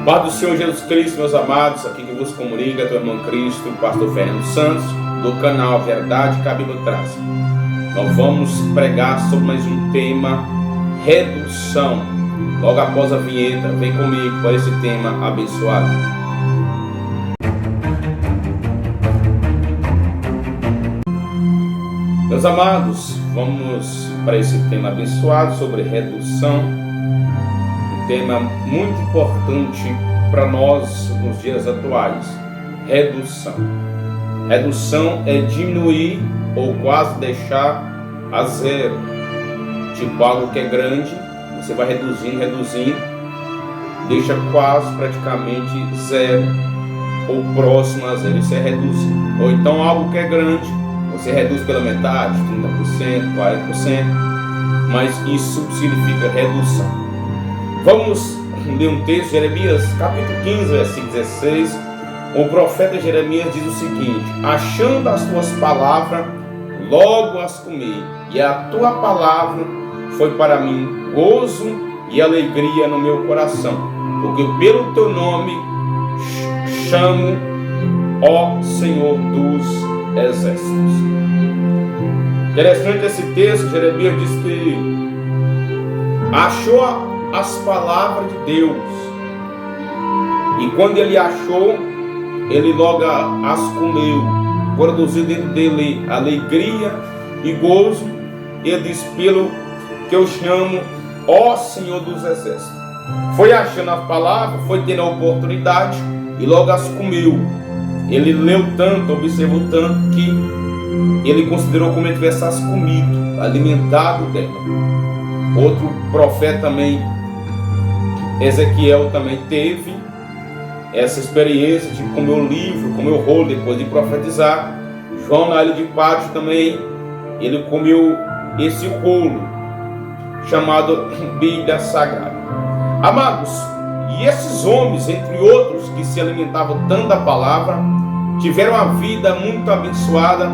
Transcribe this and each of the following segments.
Paz do Senhor Jesus Cristo, meus amados, aqui que vos comunica é teu irmão Cristo, o pastor Fernando Santos, do canal Verdade que a Bíblia traz. Nós vamos pregar sobre mais um tema, redução. Logo após a vinheta, vem comigo para esse tema abençoado. Meus amados, vamos para esse tema abençoado sobre redução. Tema muito importante para nós nos dias atuais. Redução. Redução é diminuir ou quase deixar a zero. Tipo algo que é grande, você vai reduzindo, deixa quase praticamente zero ou próximo a zero. Isso é reduzir. Ou então algo que é grande, você reduz pela metade, 30%, 40%, mas isso significa redução. Vamos ler um texto, Jeremias capítulo 15, versículo 16. O profeta Jeremias diz o seguinte: achando as tuas palavras, logo as comi, e a tua palavra foi para mim gozo e alegria no meu coração, porque pelo teu nome chamo, ó Senhor dos exércitos. Interessante esse texto. Jeremias diz que achou as palavras de Deus, e quando ele achou, ele logo as comeu, produziu dentro dele alegria e gozo. Ele diz: pelo que eu chamo, ó Senhor dos exércitos. Foi achando a palavra, foi tendo a oportunidade e logo as comeu. Ele leu tanto, observou tanto, que ele considerou como ele tivesse as comido, alimentado dela. Outro profeta também, Ezequiel, também teve essa experiência de comer o livro, comer o rolo depois de profetizar. João, na ilha de Pátio, também ele comeu esse rolo chamado Bíblia Sagrada. Amados, e esses homens, entre outros, que se alimentavam tanto da palavra, tiveram uma vida muito abençoada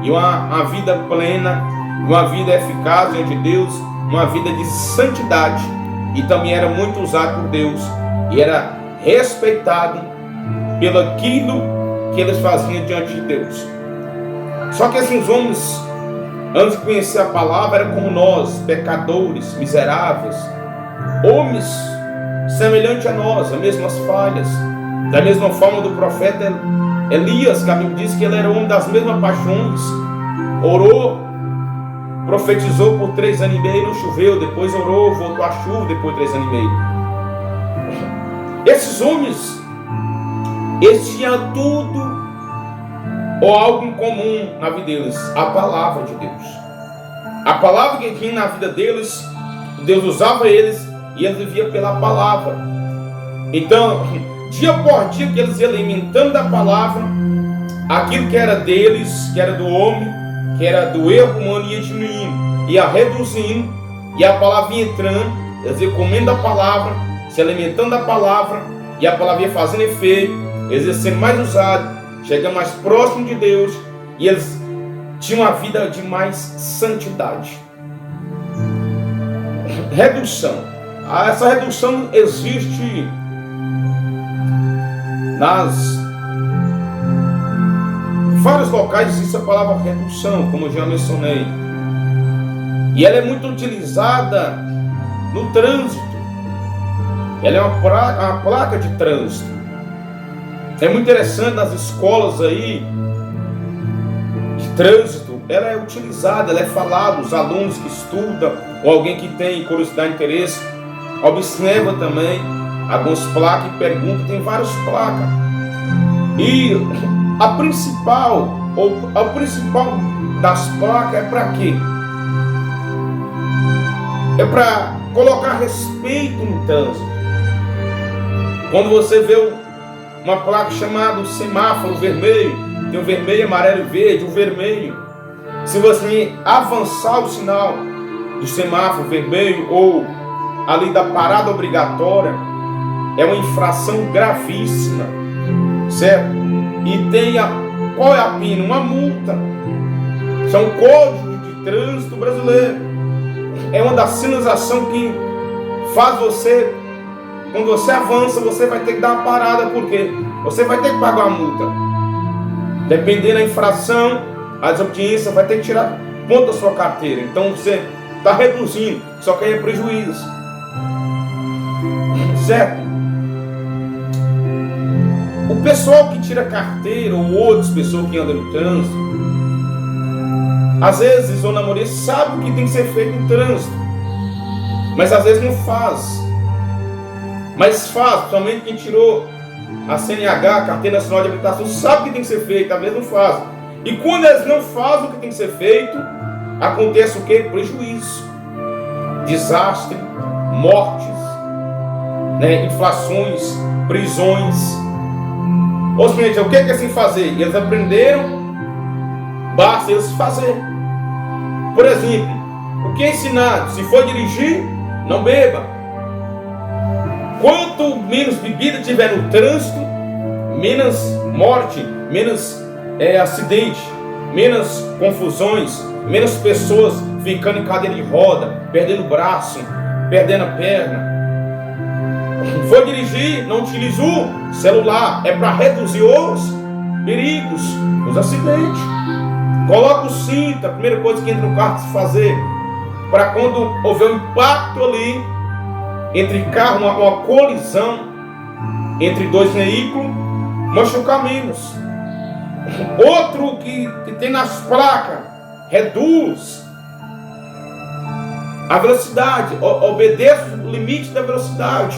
e uma vida plena, uma vida eficaz diante de Deus, uma vida de santidade. E também era muito usado por Deus e era respeitado pelo aquilo que eles faziam diante de Deus. Só que esses homens, antes de conhecer a palavra, eram como nós, pecadores, miseráveis, homens semelhantes a nós, as mesmas falhas. Da mesma forma do profeta Elias, que a Bíblia diz que ele era homem das mesmas paixões, orou, profetizou por 3 anos e meio, não choveu, depois orou, voltou a chuva depois de 3 anos e meio. Esses homens, eles tinham tudo ou algo em comum na vida deles: a palavra de Deus. A palavra que tinha na vida deles, Deus usava eles e eles viviam pela palavra. Então, dia por dia que eles iam alimentando da palavra, aquilo que era deles, que era do homem, que era do erro humano, ia diminuindo, ia reduzindo, e a palavra ia entrando, eles iam comendo a palavra, se alimentando da palavra, e a palavra ia fazendo efeito, eles iam sendo mais usados, chegando mais próximo de Deus, e eles tinham uma vida de mais santidade. Redução. Essa redução existe nas vários locais, existe a palavra redução, como eu já mencionei. E ela é muito utilizada no trânsito. Ela é uma placa de trânsito. É muito interessante nas escolas aí de trânsito. Ela é utilizada, ela é falada. Os alunos que estudam, ou alguém que tem curiosidade e interesse, observa também algumas placas e pergunta. Tem várias placas. E a principal das placas é para quê? É para colocar respeito no trânsito. Quando você vê uma placa chamada semáforo vermelho, tem o vermelho, amarelo e verde, o vermelho. Se você avançar o sinal do semáforo vermelho ou ali da parada obrigatória, é uma infração gravíssima, certo? E tem qual é a pena? Uma multa. Isso é um código de trânsito brasileiro. É uma das sinalizações que faz você quando você avança, você vai ter que dar uma parada, porque você vai ter que pagar uma multa. Dependendo da infração, a desobediência vai ter que tirar ponto da sua carteira. Então você está reduzindo, só que aí é prejuízo. Certo? O pessoal que tira carteira, ou outras pessoas que andam no trânsito, às vezes o namorista sabe o que tem que ser feito no trânsito, mas às vezes não faz. Mas faz, principalmente quem tirou a CNH, a Carteira Nacional de Habilitação, sabe o que tem que ser feito, às vezes não faz. E quando eles não fazem o que tem que ser feito, acontece o quê? Prejuízo, desastre, mortes, inflações, prisões. Ou seja, o que é assim fazer? Eles aprenderam, basta eles fazer. Por exemplo, o que é ensinado? Se for dirigir, não beba. Quanto menos bebida tiver no trânsito, menos morte, menos acidente, menos confusões, menos pessoas ficando em cadeira de roda, perdendo o braço, perdendo a perna. For dirigir, não utilize o celular, é para reduzir os perigos, os acidentes. Coloca o cinto, a primeira coisa que entra no carro se fazer, para quando houver um impacto ali, entre carro, uma colisão entre dois veículos, machucar menos. Outro que tem nas placas, reduz a velocidade, obedeça o limite da velocidade.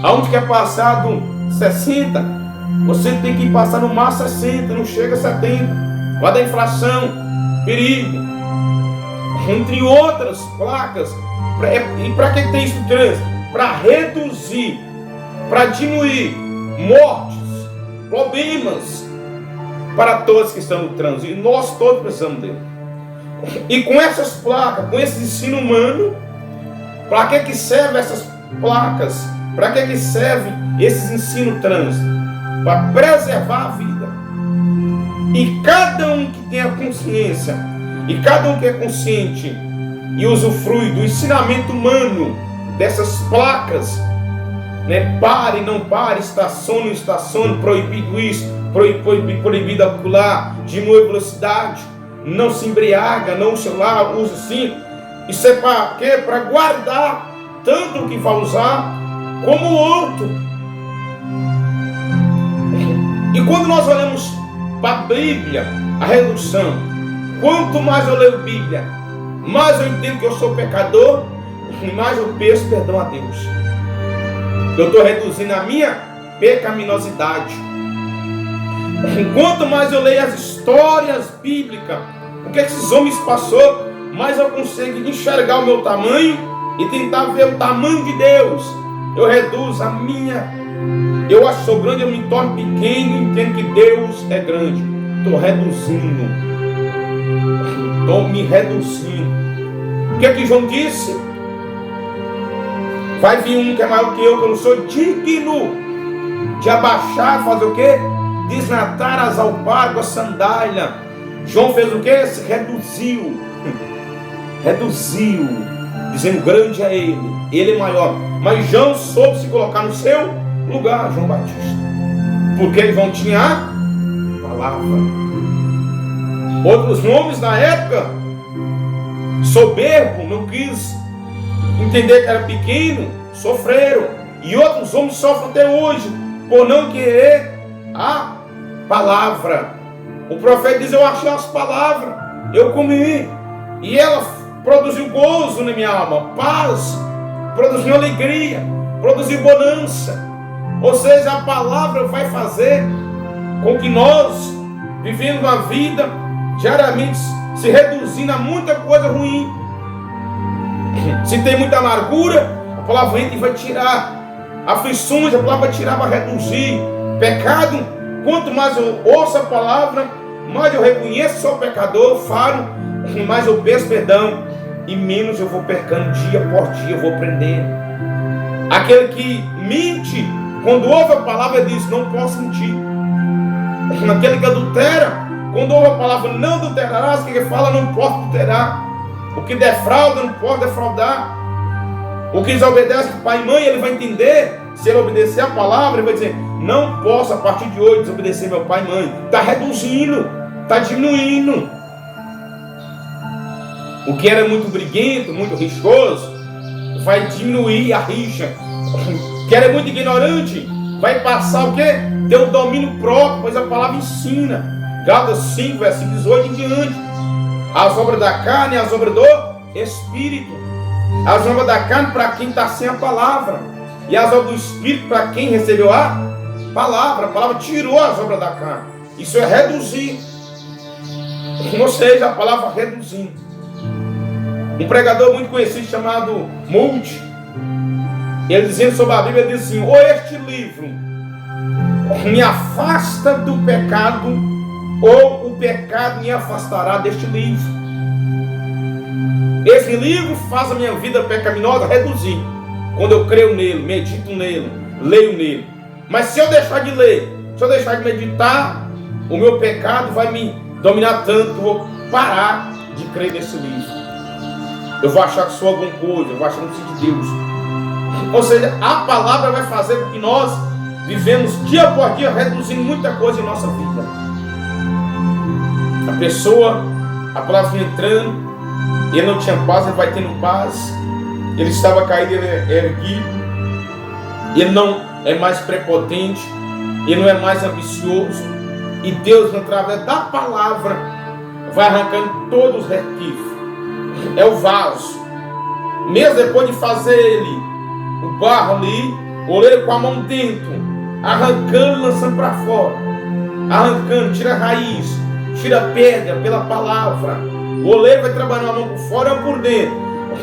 Aonde quer passar do 60, você tem que passar no máximo 60, não chega a 70. Vai dar infração, perigo, entre outras placas. E para que tem isso no trânsito? Para reduzir, para diminuir mortes, problemas para todos que estão no trânsito. E nós todos precisamos dele. E com essas placas, com esse ensino humano, para que servem essas placas? Para que serve esses ensinos trânsito? Para preservar a vida. E cada um que tem a consciência, e cada um que é consciente e usufrui do ensinamento humano, dessas placas, pare, não pare, estacione, não estacione, proibido isso, proibido ocular, diminui a velocidade, não se embriaga, não o celular, usa sim. Isso é para quê? Para guardar tanto o que vai usar como o outro. E quando nós olhamos para a Bíblia, a redução, quanto mais eu leio a Bíblia, mais eu entendo que eu sou pecador, e mais eu peço perdão a Deus. Eu estou reduzindo a minha pecaminosidade. Quanto mais eu leio as histórias bíblicas, o que esses homens passou, mais eu consigo enxergar o meu tamanho e tentar ver o tamanho de Deus. Eu reduzo a minha. Eu acho que sou grande, eu me torno pequeno e entendo que Deus é grande. Estou reduzindo. Estou me reduzindo. O que João disse? Vai vir um que é maior que eu não sou digno de abaixar, fazer o quê? Desnatar as alpargas, a sandália. João fez o quê? Se reduziu. Reduziu. Dizendo grande é ele é maior. Mas João soube se colocar no seu lugar, João Batista. Porque João tinha a palavra. Outros nomes na época, soberbo, não quis entender que era pequeno, sofreram. E outros homens sofrem até hoje, por não querer a palavra. O profeta diz, eu achei as palavras, eu comi, e ela produziu gozo na minha alma, paz, produziu alegria, produziu bonança. Ou seja, a palavra vai fazer com que nós, vivendo uma vida, diariamente se reduzindo a muita coisa ruim. Se tem muita amargura, a palavra entra e vai tirar. Aflições, a palavra vai tirar, vai reduzir. Pecado, quanto mais eu ouço a palavra, mais eu reconheço que sou pecador, falo, mais eu peço perdão, e menos eu vou pecando dia por dia, eu vou aprendendo. Aquele que mente, quando ouve a palavra, diz, não posso mentir. Aquele que adultera, quando ouve a palavra, não adulterarás, que fala, não posso adulterar. O que defrauda, não pode defraudar. O que desobedece pai e mãe, ele vai entender Se ele obedecer a palavra, ele vai dizer: não posso a partir de hoje desobedecer meu pai e mãe. Está reduzindo, está diminuindo. O que era muito briguento, muito riscoso, vai diminuir a rixa. O que era muito ignorante, vai passar o quê? Ter o domínio próprio, pois a palavra ensina. Gálatas 5, versículo 18 em diante. As obras da carne e as obras do Espírito. As obras da carne para quem está sem a palavra. E as obras do Espírito para quem recebeu a palavra. A palavra tirou as obras da carne. Isso é reduzir. Ou seja, a palavra reduzindo. Um pregador muito conhecido chamado Moody, ele dizendo sobre a Bíblia, diz assim: ou este livro me afasta do pecado, ou o pecado me afastará deste livro. Esse livro faz a minha vida pecaminosa reduzir, quando eu creio nele, medito nele, leio nele. Mas se eu deixar de ler, se eu deixar de meditar, o meu pecado vai me dominar tanto, eu vou parar de crer nesse livro. Eu vou achar que sou alguma coisa, eu vou achar que não sou de Deus. Ou seja, a palavra vai fazer com que nós vivemos dia após dia reduzindo muita coisa em nossa vida. A pessoa, a palavra vem entrando, ele não tinha paz, ele vai tendo paz. Ele estava caído, ele é erguido. Ele não é mais prepotente, ele não é mais ambicioso. E Deus, através da palavra, vai arrancando todos os requisitos. É o vaso. Mesmo depois de fazer ele, o barro ali, o oleiro com a mão dentro, arrancando, lançando para fora, arrancando, tira a raiz, tira a pedra pela palavra. O oleiro vai trabalhando a mão por fora ou por dentro.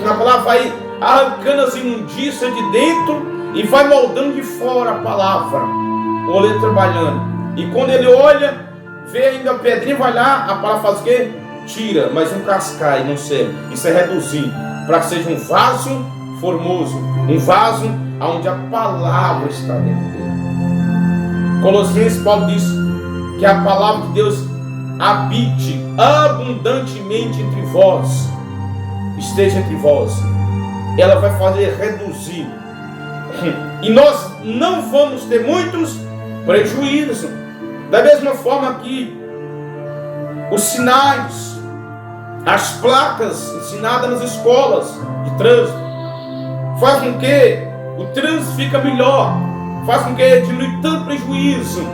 A palavra vai arrancando as imundícias de dentro e vai moldando de fora a palavra. O oleiro trabalhando. E quando ele olha, vê ainda a pedrinha, vai lá, a palavra faz o quê? Tira, mas um cascai, não serve. Isso é reduzir, para que seja um vaso formoso, um vaso onde a palavra está dentro dele. Colossenses, Paulo diz que a palavra de Deus habite abundantemente entre vós, esteja entre vós. Ela vai fazer reduzir, e nós não vamos ter muitos prejuízos. Da mesma forma que os sinais, as placas ensinadas nas escolas de trânsito, faz com que o trânsito fica melhor, faz com que diminui tanto prejuízo.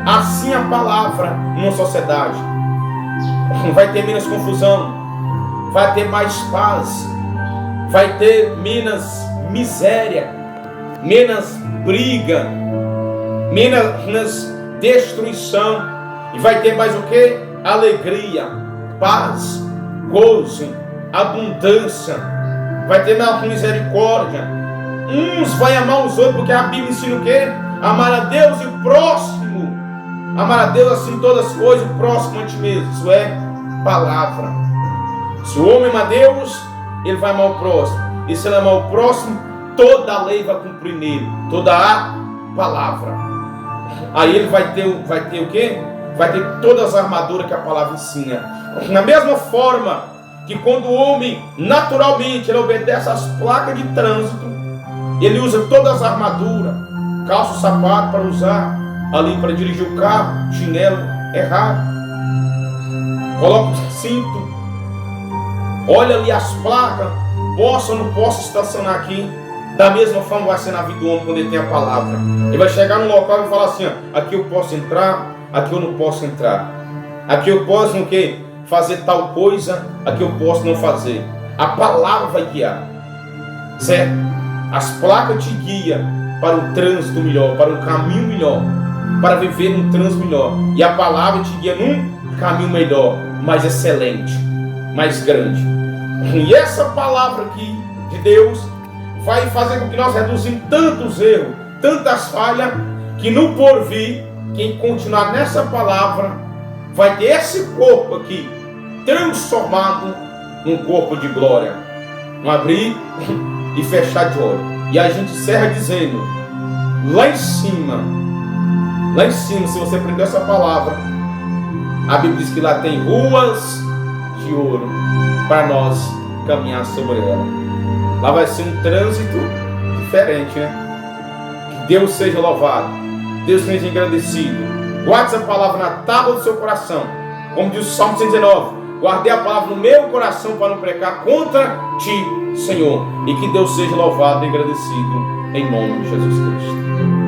Assim a palavra numa sociedade vai ter menos confusão, vai ter mais paz, vai ter menos miséria, menos briga, menos destruição, e vai ter mais o que? Alegria, paz, gozo, abundância. Vai ter mais misericórdia. Uns vai amar os outros, porque a Bíblia ensina o quê? Amar a Deus e o próximo. Amar a Deus assim todas as coisas, o próximo a ti mesmo. Isso é palavra. Se o homem ama a Deus, ele vai amar o próximo. E se ele amar o próximo, toda a lei vai cumprir nele, toda a palavra. Aí ele vai ter o quê? Vai ter todas as armaduras que a palavra ensina. Na mesma forma que quando o homem naturalmente ele obedece às placas de trânsito, ele usa todas as armaduras, calça o sapato para usar ali para dirigir o carro, chinelo errado, coloca o cinto, olha ali as placas, posso ou não posso estacionar aqui. Da mesma forma vai ser na vida do homem quando ele tem a palavra. Ele vai chegar num local e vai falar assim: ó, aqui eu posso entrar, aqui eu não posso entrar, aqui eu posso no quê? Fazer tal coisa, aqui eu posso não fazer. A palavra vai guiar, certo? As placas te guiam para um trânsito melhor, para um caminho melhor, para viver num trânsito melhor. E a palavra te guia num caminho melhor, mais excelente, mais grande. E essa palavra aqui de Deus vai fazer com que nós reduzimos tantos erros, tantas falhas, que no porvir, quem continuar nessa palavra vai ter esse corpo aqui transformado num corpo de glória. Um abrir e fechar de olho. E a gente encerra dizendo: lá em cima, se você aprender essa palavra, a Bíblia diz que lá tem ruas de ouro para nós caminhar sobre ela. Lá vai ser um trânsito diferente, né? Deus seja louvado, Deus seja agradecido. Guarde essa palavra na tábua do seu coração, como diz o Salmo 119. Guardei a palavra no meu coração para não pecar contra ti, Senhor. E que Deus seja louvado e agradecido em nome de Jesus Cristo.